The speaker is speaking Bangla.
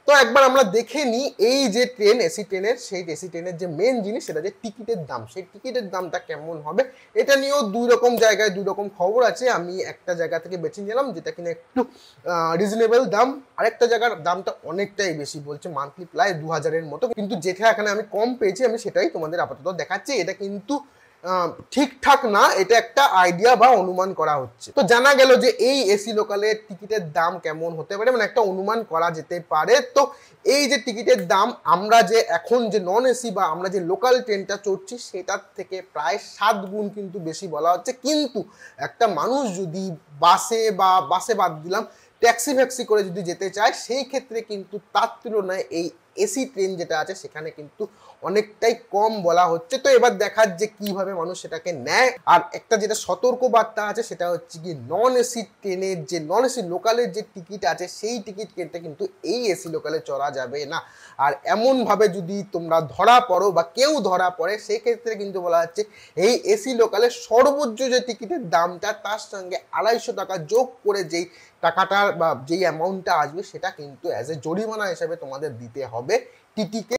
তো একবার আমরা দেখে নিই এই যে ট্রেন এসি ট্রেনের, সেই এসি ট্রেনের যে মেন জিনিস সেটা যে টিকিটের দাম, সেই টিকিটের দামটা কেমন হবে এটা নিয়েও দুই রকম জায়গায় দুই রকম খবর আছে। আমি একটা জায়গা থেকে বেছে নিলাম যেটা কিনা একটু রিজনেবল দাম, আরেকটা জায়গার দামটা অনেকটাই বেশি বলছে, মান্থলি প্রায় 2000-এর মতো। কিন্তু যেটা এখানে আমি কম পেয়েছি আমি সেটাই তোমাদের আপাতত দেখাচ্ছি। এটা কিন্তু ঠিকঠাক না, এটা একটা আইডিয়া বা অনুমান করা হচ্ছে। তো জানা গেল যে এই এসি লোকালের টিকিটের দাম কেমন হতে পারে, মানে একটা অনুমান করা যেতে পারে। তো এই যে টিকিটের দাম, আমরা যে এখন যে নন এসি বা আমরা যে লোকাল ট্রেনটা চড়ছি সেটার থেকে প্রায় 7 গুণ কিন্তু বেশি বলা হচ্ছে। কিন্তু একটা মানুষ যদি বাসে বাদ দিলাম, ট্যাক্সি ফ্যাক্সি করে যদি যেতে চায় সেই ক্ষেত্রে কিন্তু তার তুলনায় এই এসি ট্রেন যেটা আছে সেখানে কিন্তু অনেকটাই কম বলা হচ্ছে। তো এবার দেখার যে কিভাবে মানুষ সেটাকে নেয়। আর একটা যেটা সতর্ক বার্তা আছে সেটা হচ্ছে কি, নন এসি ট্রেনের যে নন এসি লোকালের যে টিকিট আছে সেই টিকিট কিনতে কিন্তু এই এসি লোকালে চড়া যাবে না। আর এমন ভাবে যদি তোমরা ধরা পড়ো বা কেউ ধরা পড়ে সেই ক্ষেত্রে কিন্তু বলা হচ্ছে এই এসি লোকালের সর্বোচ্চ যে টিকিটের দামটা তার সঙ্গে 250 টাকা যোগ করে যেই টাকাটার বা যেই অ্যামাউন্টটা আসবে সেটা কিন্তু অ্যাজ এ জরিমানা হিসেবে তোমাদের দিতে হবে টিটিকে।